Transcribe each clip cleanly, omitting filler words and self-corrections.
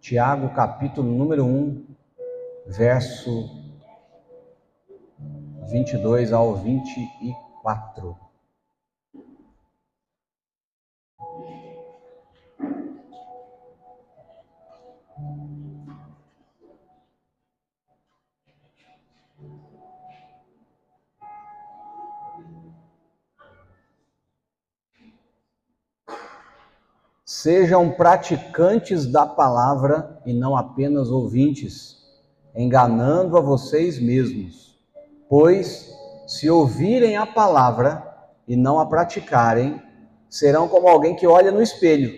Tiago, capítulo número 1, verso 22 ao 24. Sejam praticantes da palavra e não apenas ouvintes, enganando a vocês mesmos. Pois, se ouvirem a palavra e não a praticarem, serão como alguém que olha no espelho.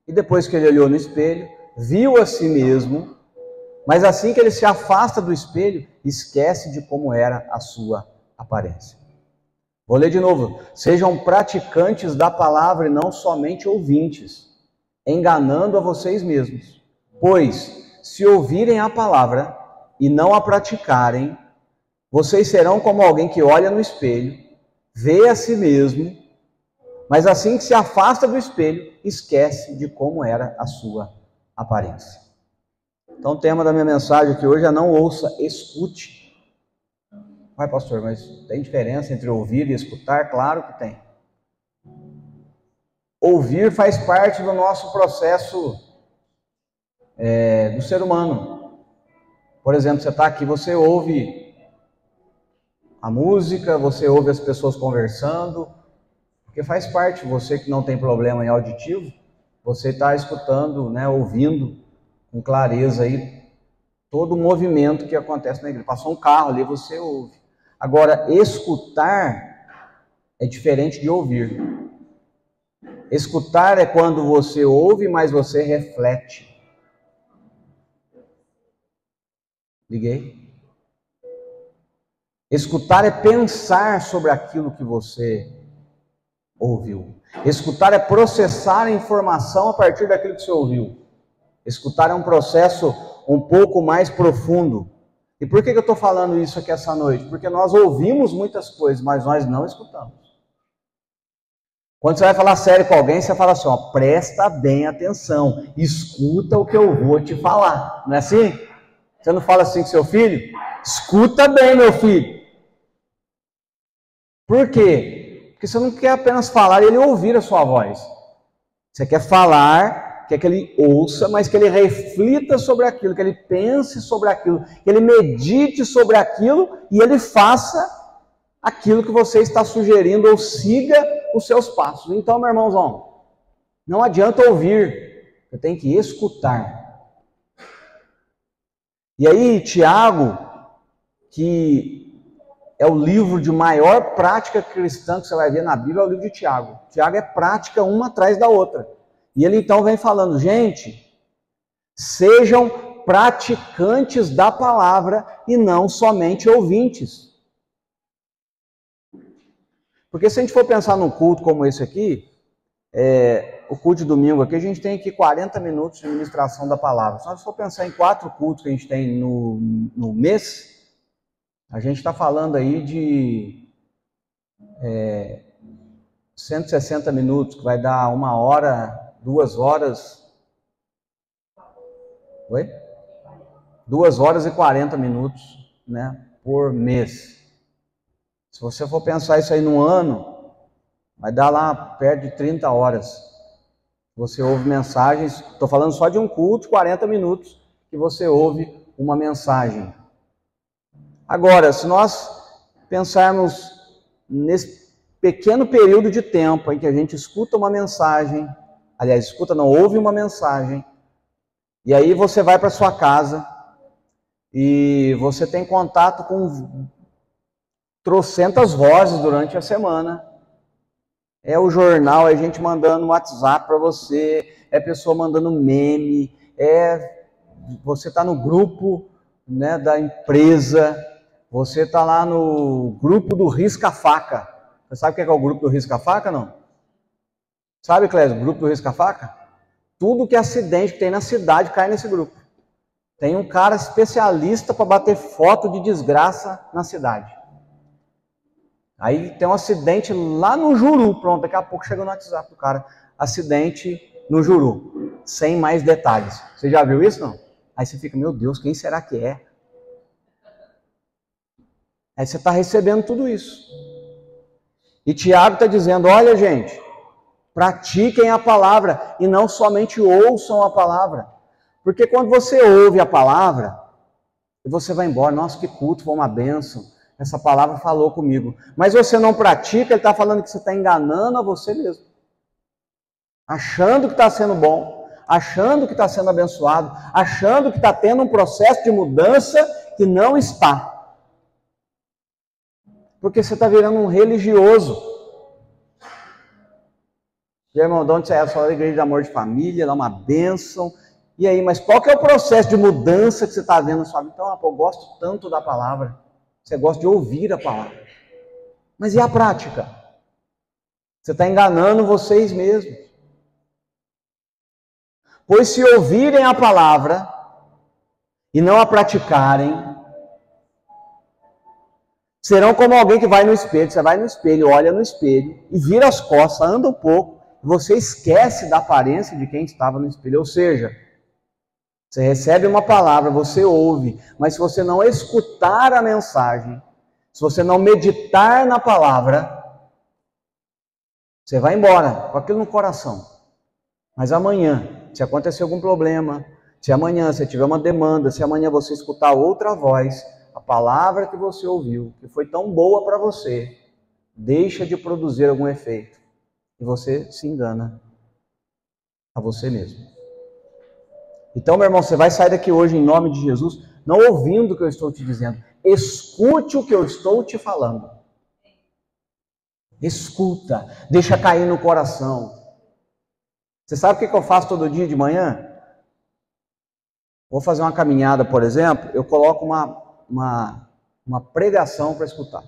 E depois que ele olhou no espelho, viu a si mesmo, mas assim que ele se afasta do espelho, esquece de como era a sua aparência. Vou ler de novo. Sejam praticantes da palavra e não somente ouvintes, enganando a vocês mesmos. Pois, se ouvirem a palavra e não a praticarem, vocês serão como alguém que olha no espelho, vê a si mesmo, mas assim que se afasta do espelho, esquece de como era a sua aparência. Então o tema da minha mensagem aqui hoje é não ouça, escute. Vai, pastor, mas tem diferença entre ouvir e escutar? Claro que tem. Ouvir faz parte do nosso processo do ser humano. Por exemplo, você está aqui, você ouve a música, você ouve as pessoas conversando, porque faz parte. Você que não tem problema em auditivo, você está escutando, né, ouvindo com clareza aí todo o movimento que acontece na igreja. Passou um carro ali, você ouve. Agora, escutar é diferente de ouvir. Escutar é quando você ouve, mas você reflete. Liguei? Escutar é pensar sobre aquilo que você ouviu. Escutar é processar a informação a partir daquilo que você ouviu. Escutar é um processo um pouco mais profundo. E por que eu estou falando isso aqui essa noite? Porque nós ouvimos muitas coisas, mas nós não escutamos. Quando você vai falar sério com alguém, você fala assim, ó, presta bem atenção, escuta o que eu vou te falar. Não é assim? Você não fala assim com seu filho? Escuta bem, meu filho. Por quê? Porque você não quer apenas falar e ele ouvir a sua voz. Você quer falar, quer que ele ouça, mas que ele reflita sobre aquilo, que ele pense sobre aquilo, que ele medite sobre aquilo e ele faça aquilo que você está sugerindo ou siga os seus passos. Então, meu irmãozão, não adianta ouvir, você tem que escutar. E aí, Tiago, que é o livro de maior prática cristã que você vai ver na Bíblia, é o livro de Tiago. Tiago é prática uma atrás da outra. E ele então vem falando, gente, sejam praticantes da palavra e não somente ouvintes. Porque se a gente for pensar num culto como esse aqui, o culto de domingo aqui, a gente tem aqui 40 minutos de ministração da palavra. Se nós for pensar em 4 cultos que a gente tem no mês, a gente está falando aí de 160 minutos, que vai dar 1 hora, 2 horas... Oi? 2 horas e 40 minutos, né, por mês. Se você for pensar isso aí no ano, vai dar lá perto de 30 horas. Você ouve mensagens, estou falando só de um culto, 40 minutos, que você ouve uma mensagem. Agora, se nós pensarmos nesse pequeno período de tempo em que a gente escuta uma mensagem, aliás, escuta não, ouve uma mensagem, e aí você vai para sua casa e você tem contato com trocentas vozes durante a semana. É o jornal, é gente mandando WhatsApp para você, é pessoa mandando meme, você está no grupo, né, da empresa, você está lá no grupo do Risca-Faca. Você sabe o que é o grupo do Risca-Faca, não? Sabe, Clésio, o grupo do Risca-Faca? Tudo que é acidente que tem na cidade cai nesse grupo. Tem um cara especialista para bater foto de desgraça na cidade. Aí tem um acidente lá no Juru, pronto, daqui a pouco chega no WhatsApp do cara, acidente no Juru. sem mais detalhes. Você já viu isso, não? Aí você fica, meu Deus, quem será que é? Aí você está recebendo tudo isso. E Tiago está dizendo, olha gente, pratiquem a palavra e não somente ouçam a palavra. Porque quando você ouve a palavra, você vai embora, nossa, que culto, foi uma bênção, essa palavra falou comigo. Mas você não pratica, ele está falando que você está enganando a você mesmo. Achando que está sendo bom, achando que está sendo abençoado, achando que está tendo um processo de mudança que não está. Porque você está virando um religioso. E irmão, de onde você é? Só a igreja de amor de família, ela é uma bênção. E aí, mas qual que é o processo de mudança que você está vendo na sua vida? Então, eu gosto tanto da palavra. Você gosta de ouvir a palavra. Mas e a prática? Você está enganando vocês mesmos. Pois se ouvirem a palavra e não a praticarem, serão como alguém que vai no espelho. Você vai no espelho, olha no espelho e vira as costas, anda um pouco, e você esquece da aparência de quem estava no espelho. Ou seja, você recebe uma palavra, você ouve, mas se você não escutar a mensagem, se você não meditar na palavra, você vai embora com aquilo no coração. Mas amanhã, se acontecer algum problema, se amanhã você tiver uma demanda, se amanhã você escutar outra voz, a palavra que você ouviu, que foi tão boa para você, deixa de produzir algum efeito. E você se engana a você mesmo. Então, meu irmão, você vai sair daqui hoje em nome de Jesus, não ouvindo o que eu estou te dizendo. Escute o que eu estou te falando. Escuta, deixa cair no coração. Você sabe o que eu faço todo dia de manhã? Vou fazer uma caminhada, por exemplo, eu coloco uma pregação para escutar.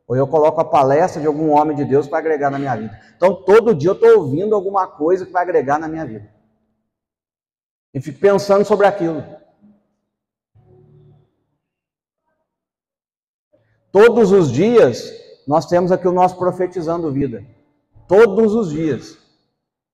Ou eu coloco a palestra de algum homem de Deus para agregar na minha vida. Então, todo dia eu estou ouvindo alguma coisa que vai agregar na minha vida. E fico pensando sobre aquilo. Todos os dias, nós temos aqui o nosso Profetizando Vida. Todos os dias.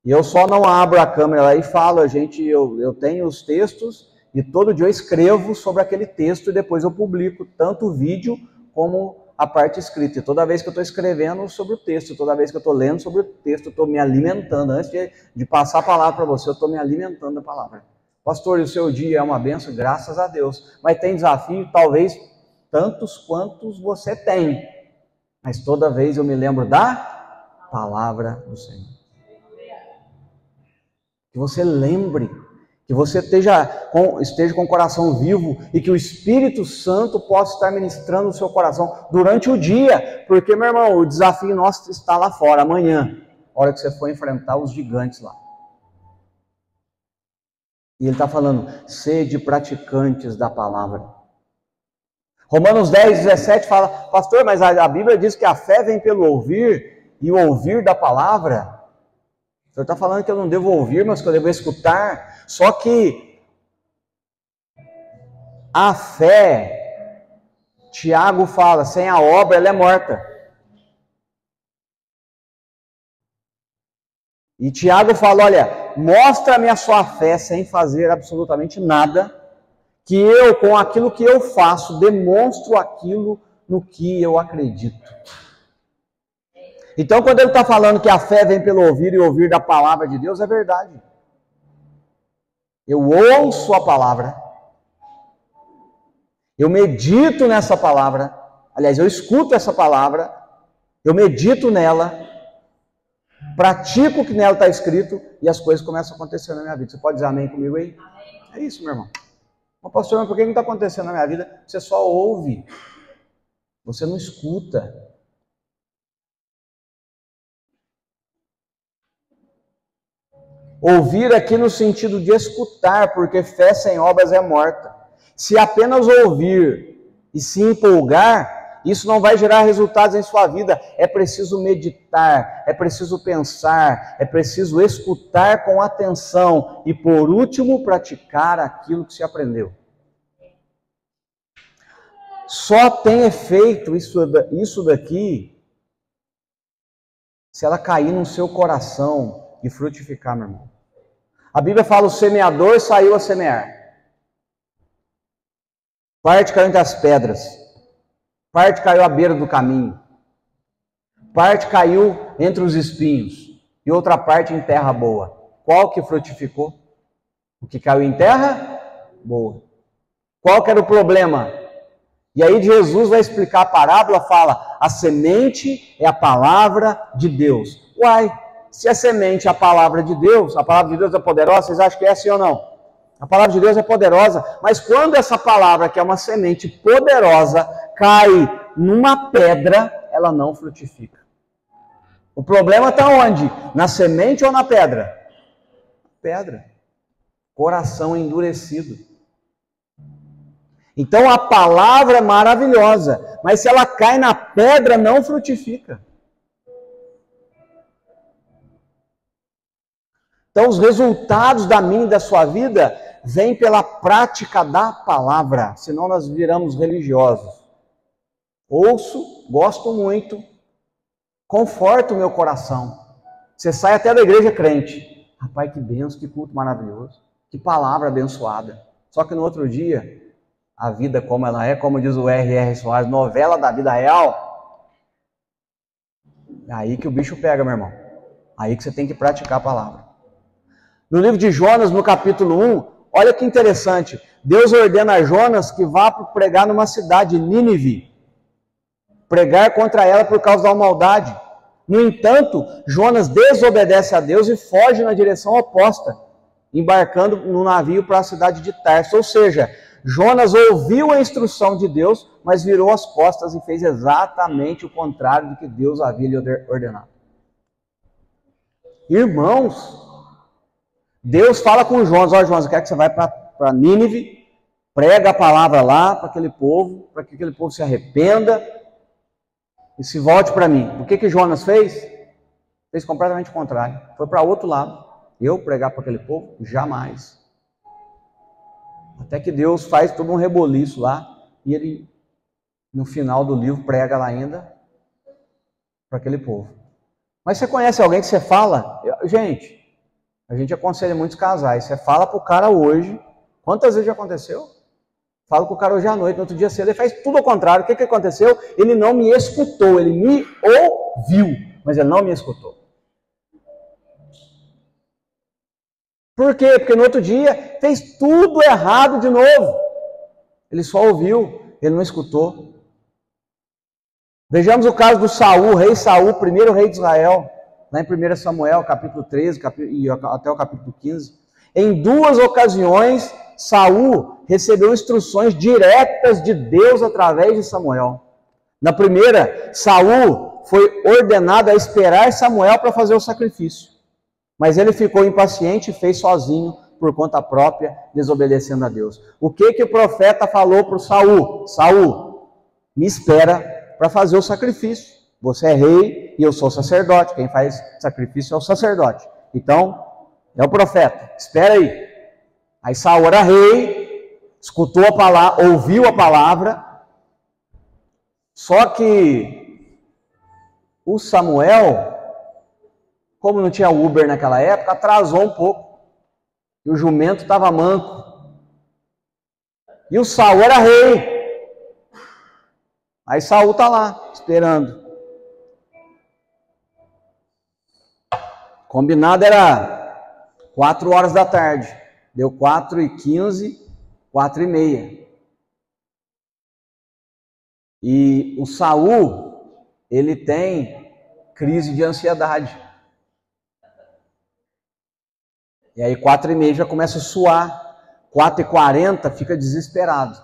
E eu só não abro a câmera lá e falo, eu tenho os textos e todo dia eu escrevo sobre aquele texto e depois eu publico tanto o vídeo como a parte escrita. E toda vez que eu estou escrevendo sobre o texto, toda vez que eu estou lendo sobre o texto, eu estou me alimentando. Antes de passar a palavra para você, eu estou me alimentando da palavra. Pastor, e o seu dia é uma bênção? Graças a Deus. Mas tem desafio, talvez tantos quantos você tem. Mas toda vez eu me lembro da palavra do Senhor. Que você lembre, que você esteja com o coração vivo e que o Espírito Santo possa estar ministrando no seu coração durante o dia. Porque, meu irmão, o desafio nosso está lá fora, amanhã, a hora que você for enfrentar os gigantes lá. E ele está falando, sede praticantes da palavra. Romanos 10, 17 fala, pastor, mas a Bíblia diz que a fé vem pelo ouvir e o ouvir da palavra. O senhor está falando que eu não devo ouvir, mas que eu devo escutar. Só que a fé, Tiago fala, sem a obra ela é morta. E Tiago fala, olha, mostra-me a sua fé sem fazer absolutamente nada, que eu, com aquilo que eu faço, demonstro aquilo no que eu acredito. Então, quando ele está falando que a fé vem pelo ouvir e ouvir da palavra de Deus, é verdade. Eu ouço a palavra, eu medito nessa palavra, aliás, eu escuto essa palavra, eu medito nela, pratico o que nela está escrito e as coisas começam a acontecer na minha vida. Você pode dizer amém comigo aí? Amém. É isso, meu irmão. Mas pastor, mas por que não está acontecendo na minha vida? Você só ouve, você não escuta. Ouvir aqui no sentido de escutar, porque fé sem obras é morta. Se apenas ouvir e se empolgar, isso não vai gerar resultados em sua vida. É preciso meditar, é preciso pensar, é preciso escutar com atenção e, por último, praticar aquilo que se aprendeu. Só tem efeito isso daqui se ela cair no seu coração e frutificar, meu irmão. A Bíblia fala: o semeador saiu a semear. Parte caiu entre as pedras. Parte caiu à beira do caminho. Parte caiu entre os espinhos. E outra parte em terra boa. Qual que frutificou? O que caiu em terra boa. Qual que era o problema? E aí Jesus vai explicar a parábola, fala: a semente é a palavra de Deus. Uai, se a semente é a palavra de Deus é poderosa, vocês acham que é sim ou não? A palavra de Deus é poderosa, mas quando essa palavra, que é uma semente poderosa, cai numa pedra, ela não frutifica. O problema está onde? Na semente ou na pedra? Pedra. Coração endurecido. Então a palavra é maravilhosa, mas se ela cai na pedra, não frutifica. Então os resultados da minha e da sua vida vêm pela prática da palavra, senão nós viramos religiosos. Ouço, gosto muito, conforta o meu coração. Você sai até da igreja crente. Rapaz, que bênção, que culto maravilhoso, que palavra abençoada. Só que no outro dia, a vida como ela é, como diz o R.R. Soares, novela da vida real, é aí que o bicho pega, meu irmão. Aí que você tem que praticar a palavra. No livro de Jonas, no capítulo 1, olha que interessante. Deus ordena a Jonas que vá pregar numa cidade, Nínive. Pregar contra ela por causa da maldade. No entanto, Jonas desobedece a Deus e foge na direção oposta, embarcando no navio para a cidade de Tarso. Ou seja, Jonas ouviu a instrução de Deus, mas virou as costas e fez exatamente o contrário do que Deus havia lhe ordenado. Irmãos, Deus fala com Jonas: ó, Jonas, eu quero que você vá para Nínive, prega a palavra lá para aquele povo, para que aquele povo se arrependa e se volte para mim. O que Jonas fez? Fez completamente o contrário. Foi para outro lado. Eu pregar para aquele povo? Jamais. Até que Deus faz todo um reboliço lá, e ele, no final do livro, prega lá ainda para aquele povo. Mas você conhece alguém que você fala? Gente, a gente aconselha muitos casais. Você fala para o cara hoje. Quantas vezes já aconteceu? Falo com o cara hoje à noite, no outro dia cedo, ele faz tudo ao contrário. O que aconteceu? Ele não me escutou, ele me ouviu, mas ele não me escutou. Por quê? Porque no outro dia fez tudo errado de novo. Ele só ouviu, ele não escutou. Vejamos o caso do Saul, rei Saul, primeiro rei de Israel, lá em 1 Samuel, capítulo 13 e até o capítulo 15. Em duas ocasiões, Saul recebeu instruções diretas de Deus através de Samuel. Na primeira, Saul foi ordenado a esperar Samuel para fazer o sacrifício. Mas ele ficou impaciente e fez sozinho, por conta própria, desobedecendo a Deus. O que o profeta falou para o Saul? Saul, me espera para fazer o sacrifício. Você é rei e eu sou sacerdote. Quem faz sacrifício é o sacerdote. Então, é o profeta. Espera aí. Aí Saul era rei, escutou a palavra, ouviu a palavra. Só que o Samuel, como não tinha Uber naquela época, atrasou um pouco. E o jumento estava manco. E o Saul era rei. Aí Saul está lá, esperando. Combinado era 4 horas da tarde. Deu 4h15, 4h30. E o Saul, ele tem crise de ansiedade. E aí 4h30 já começa a suar. 4h40 fica desesperado.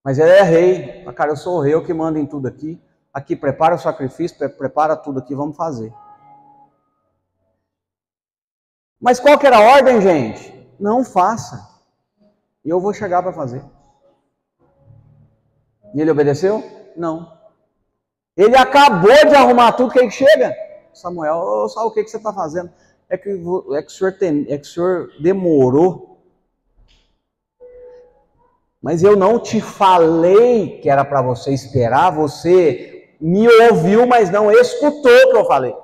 Mas ele é rei. Cara, eu sou o rei, eu que mando em tudo aqui. Aqui, prepara o sacrifício, prepara tudo aqui, vamos fazer. Mas qual que era a ordem, gente? Não faça. E eu vou chegar para fazer. E ele obedeceu? Não. Ele acabou de arrumar tudo, quem chega? Samuel, sabe o que você está fazendo? É que o senhor demorou. Mas eu não te falei que era para você esperar, você me ouviu, mas não escutou o que eu falei.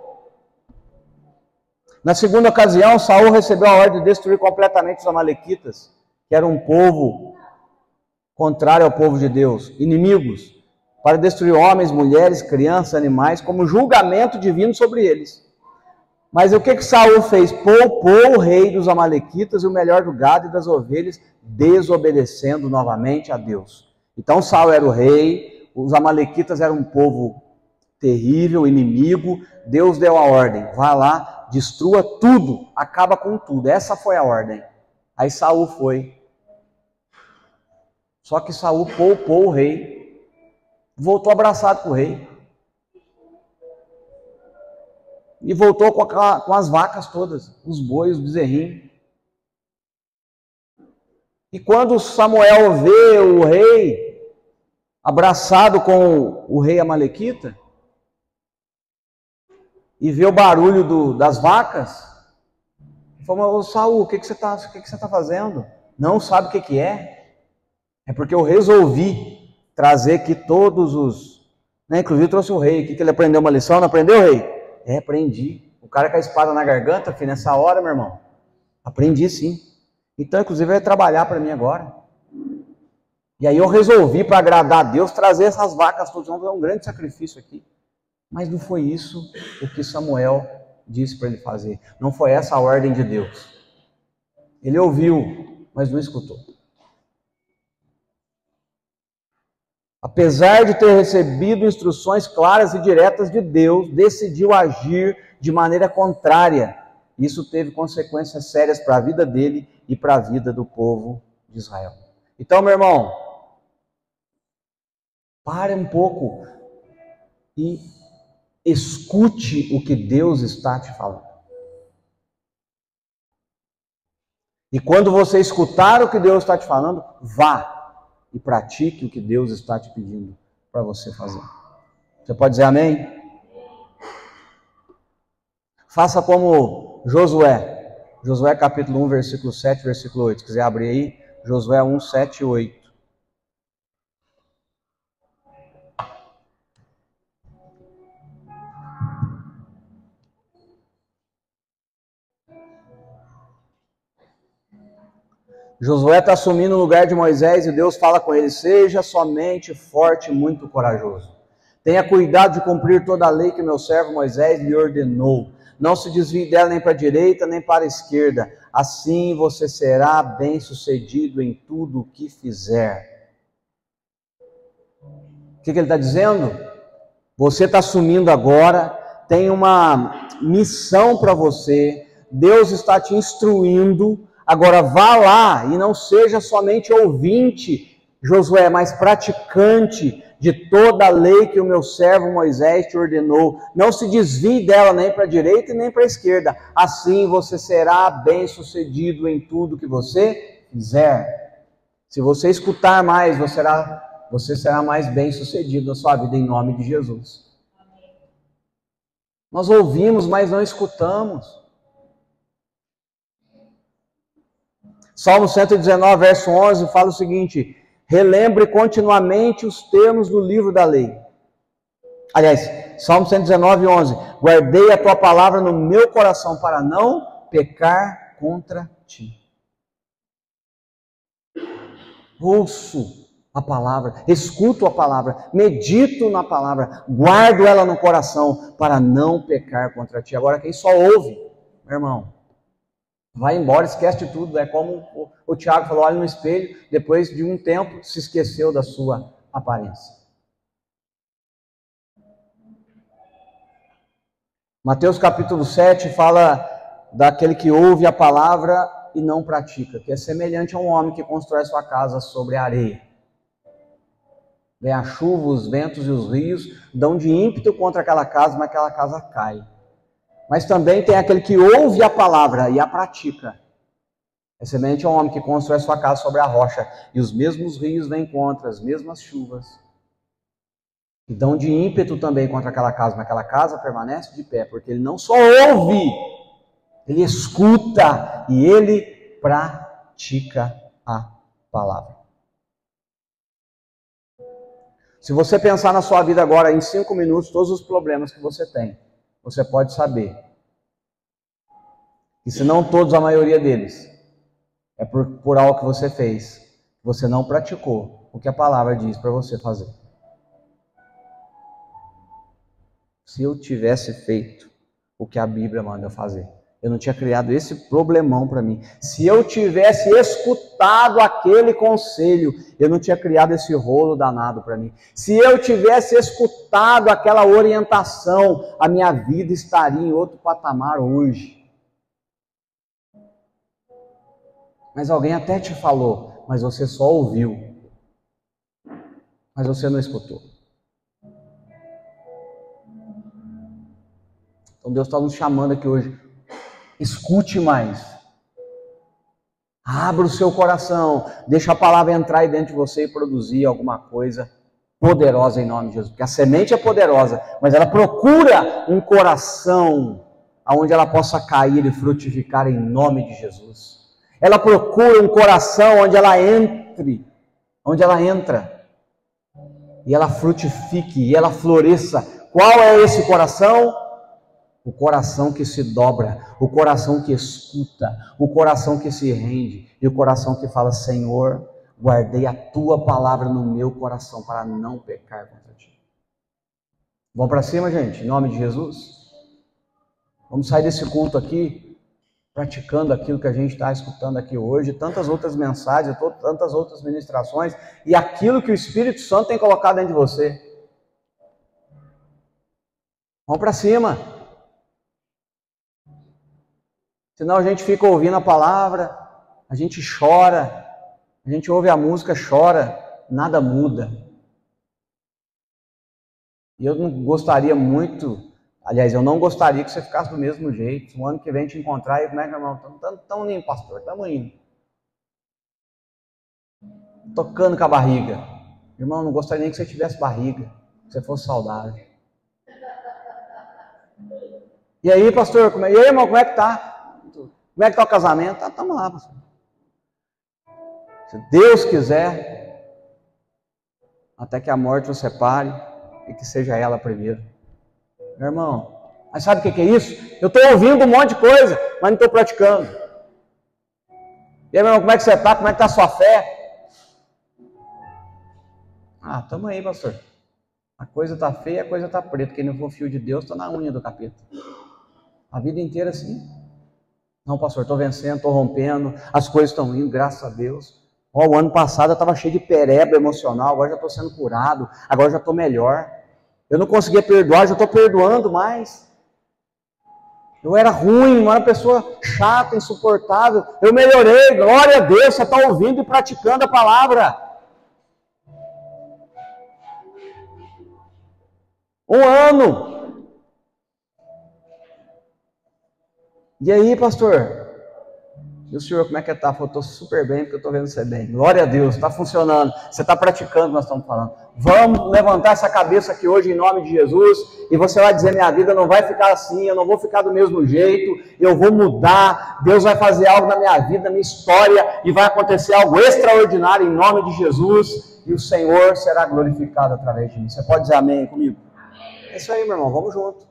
Na segunda ocasião, Saul recebeu a ordem de destruir completamente os amalequitas, que era um povo contrário ao povo de Deus, inimigos, para destruir homens, mulheres, crianças, animais, como julgamento divino sobre eles. Mas o que Saul fez? Poupou o rei dos amalequitas e o melhor do gado e das ovelhas, desobedecendo novamente a Deus. Então Saul era o rei, os amalequitas eram um povo terrível, inimigo. Deus deu a ordem, vá lá, destrua tudo, acaba com tudo. Essa foi a ordem. Aí Saul foi. Só que Saul poupou o rei, voltou abraçado com o rei. E voltou com as vacas todas, os bois, os bezerrinhos. E quando Samuel vê o rei abraçado com o rei amalequita, e vê o barulho das vacas, ele falou: Saul, o que você tá fazendo? Não sabe o que é? É porque eu resolvi trazer aqui todos os... Inclusive trouxe o rei aqui, que ele aprendeu uma lição, não aprendeu, rei? Aprendi. O cara com a espada na garganta, filho, nessa hora, meu irmão. Aprendi sim. Então, inclusive, vai trabalhar para mim agora. E aí eu resolvi, para agradar a Deus, trazer essas vacas todas. Vamos fazer um grande sacrifício aqui. Mas não foi isso o que Samuel disse para ele fazer. Não foi essa a ordem de Deus. Ele ouviu, mas não escutou. Apesar de ter recebido instruções claras e diretas de Deus, decidiu agir de maneira contrária. Isso teve consequências sérias para a vida dele e para a vida do povo de Israel. Então, meu irmão, pare um pouco e escute o que Deus está te falando. E quando você escutar o que Deus está te falando, vá e pratique o que Deus está te pedindo para você fazer. Você pode dizer amém? Faça como Josué. Josué capítulo 1, versículo 7, versículo 8. Se quiser abrir aí, Josué 1, 7 e 8. Josué está assumindo o lugar de Moisés e Deus fala com ele: seja somente forte e muito corajoso. Tenha cuidado de cumprir toda a lei que meu servo Moisés lhe ordenou. Não se desvie dela nem para a direita nem para a esquerda. Assim você será bem-sucedido em tudo o que fizer. O que ele está dizendo? Você está assumindo agora, tem uma missão para você. Deus está te instruindo. Agora vá lá e não seja somente ouvinte, Josué, mas praticante de toda a lei que o meu servo Moisés te ordenou. Não se desvie dela nem para a direita e nem para a esquerda. Assim você será bem-sucedido em tudo que você fizer. Se você escutar mais, você será mais bem-sucedido na sua vida, em nome de Jesus. Nós ouvimos, mas não escutamos. Salmo 119, verso 11, fala o seguinte: relembre continuamente os termos do livro da lei. Aliás, Salmo 119, 11, guardei a tua palavra no meu coração para não pecar contra ti. Ouço a palavra, escuto a palavra, medito na palavra, guardo ela no coração para não pecar contra ti. Agora, quem só ouve, meu irmão, vai embora, esquece de tudo. É como o Tiago falou: olha no espelho, depois de um tempo se esqueceu da sua aparência. Mateus capítulo 7 fala daquele que ouve a palavra e não pratica, que é semelhante a um homem que constrói sua casa sobre a areia. Vem a chuva, os ventos e os rios dão de ímpeto contra aquela casa, mas aquela casa cai. Mas também tem aquele que ouve a palavra e a pratica. É semelhante a um homem que constrói sua casa sobre a rocha, e os mesmos rios vêm contra, as mesmas chuvas, e dão de ímpeto também contra aquela casa, mas aquela casa permanece de pé, porque ele não só ouve, ele escuta e ele pratica a palavra. Se você pensar na sua vida agora, em 5 minutos, todos os problemas que você tem, você pode saber E se não todos, a maioria deles, é por algo que você fez. Você não praticou o que a palavra diz para você fazer. Se eu tivesse feito o que a Bíblia manda eu fazer, eu não tinha criado esse problemão para mim. Se eu tivesse escutado aquele conselho, eu não tinha criado esse rolo danado para mim. Se eu tivesse escutado aquela orientação, a minha vida estaria em outro patamar hoje. Mas alguém até te falou, mas você só ouviu. Mas você não escutou. Então Deus está nos chamando aqui hoje. Escute mais. Abra o seu coração. Deixa a palavra entrar aí dentro de você e produzir alguma coisa poderosa em nome de Jesus. Porque a semente é poderosa, mas ela procura um coração onde ela possa cair e frutificar em nome de Jesus. Ela procura um coração onde ela entra e ela frutifique e ela floresça. Qual é esse coração? O coração que se dobra, o coração que escuta, o coração que se rende e o coração que fala: Senhor, guardei a tua palavra no meu coração para não pecar contra ti. Vamos para cima, gente, em nome de Jesus. Vamos sair desse culto aqui praticando aquilo que a gente está escutando aqui hoje, tantas outras mensagens, tantas outras ministrações e aquilo que o Espírito Santo tem colocado dentro de você. Vamos para cima. Senão a gente fica ouvindo a palavra, a gente chora, a gente ouve a música, chora, nada muda. E eu não gostaria muito, aliás, eu não gostaria que você ficasse do mesmo jeito. O ano que vem te encontrar e como é que, irmão? Estamos indo, pastor, estamos indo. Tocando com a barriga. Irmão, não gostaria nem que você tivesse barriga, que você fosse saudável. E aí, pastor, e aí, irmão, como é que tá? Como é que está o casamento? Estamos lá, pastor. Se Deus quiser, até que a morte os separe e que seja ela primeiro. Meu irmão, mas sabe o que é isso? Eu estou ouvindo um monte de coisa, mas não estou praticando. E aí, meu irmão, como é que você está? Como é que está a sua fé? Estamos aí, pastor. A coisa está feia, a coisa está preta. Quem não for filho de Deus está na unha do capeta. A vida inteira assim. Não, pastor, estou vencendo, estou rompendo, as coisas estão indo, graças a Deus. O ano passado eu estava cheio de pereba emocional, agora já estou sendo curado, agora já estou melhor. Eu não conseguia perdoar, já estou perdoando mais. Eu era ruim, eu era uma pessoa chata, insuportável. Eu melhorei, glória a Deus, você está ouvindo e praticando a palavra. Um ano. E aí, pastor? E o senhor, como é que está? Eu estou super bem, porque eu estou vendo você bem. Glória a Deus, está funcionando. Você está praticando o que nós estamos falando. Vamos levantar essa cabeça aqui hoje em nome de Jesus. E você vai dizer: minha vida não vai ficar assim, eu não vou ficar do mesmo jeito. Eu vou mudar. Deus vai fazer algo na minha vida, na minha história. E vai acontecer algo extraordinário em nome de Jesus. E o Senhor será glorificado através de mim. Você pode dizer amém comigo? É isso aí, meu irmão. Vamos junto.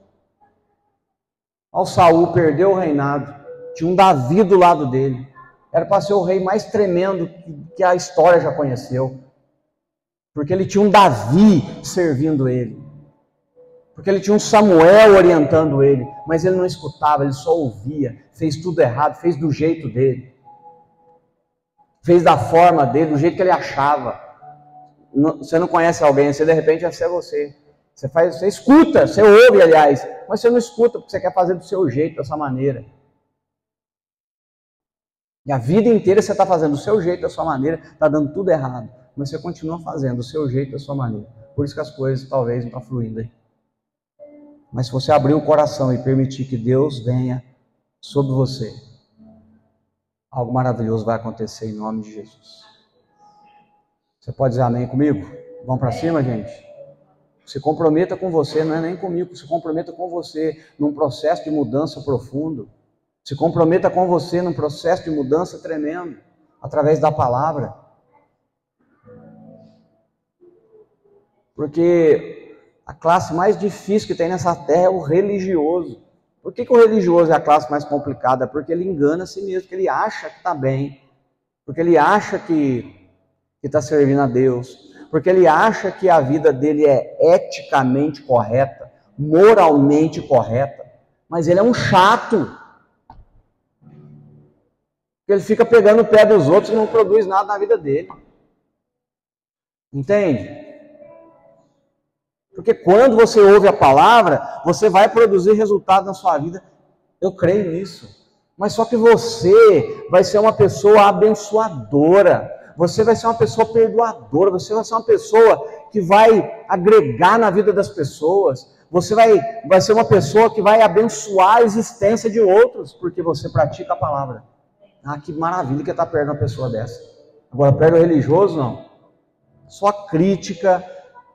Ao Saul perdeu o reinado, tinha um Davi do lado dele, era para ser o rei mais tremendo que a história já conheceu, porque ele tinha um Davi servindo ele, porque ele tinha um Samuel orientando ele, mas ele não escutava, ele só ouvia, fez tudo errado, fez do jeito dele, fez da forma dele, do jeito que ele achava. Você não conhece alguém, você de repente vai ser você. Você escuta, você ouve, aliás, mas você não escuta porque você quer fazer do seu jeito, dessa maneira. E a vida inteira você está fazendo do seu jeito, da sua maneira, está dando tudo errado, mas você continua fazendo do seu jeito, da sua maneira. Por isso que as coisas talvez não estão fluindo aí. Mas se você abrir o coração e permitir que Deus venha sobre você, algo maravilhoso vai acontecer em nome de Jesus. Você pode dizer amém comigo? Vamos para cima, gente? Se comprometa com você, não é nem comigo, se comprometa com você num processo de mudança profundo. Se comprometa com você num processo de mudança tremendo, através da palavra. Porque a classe mais difícil que tem nessa terra é o religioso. Por que o religioso é a classe mais complicada? Porque ele engana a si mesmo, porque ele acha que está bem, porque ele acha que está servindo a Deus, porque ele acha que a vida dele é eticamente correta, moralmente correta, mas ele é um chato. Ele fica pegando o pé dos outros e não produz nada na vida dele. Entende? Porque quando você ouve a palavra, você vai produzir resultado na sua vida. Eu creio nisso. Mas só que você vai ser uma pessoa abençoadora. Você vai ser uma pessoa perdoadora. Você vai ser uma pessoa que vai agregar na vida das pessoas. Você vai ser uma pessoa que vai abençoar a existência de outros, porque você pratica a palavra. Ah, que maravilha que estar perto de uma pessoa dessa. Agora, perto do religioso, não. Só crítica,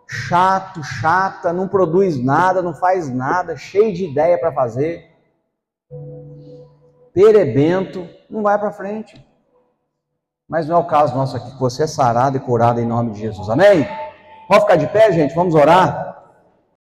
chato, chata, não produz nada, não faz nada, cheio de ideia para fazer, perebento, não vai para frente. Mas não é o caso nosso aqui, que você é sarado e curado em nome de Jesus. Amém? Vamos ficar de pé, gente? Vamos orar?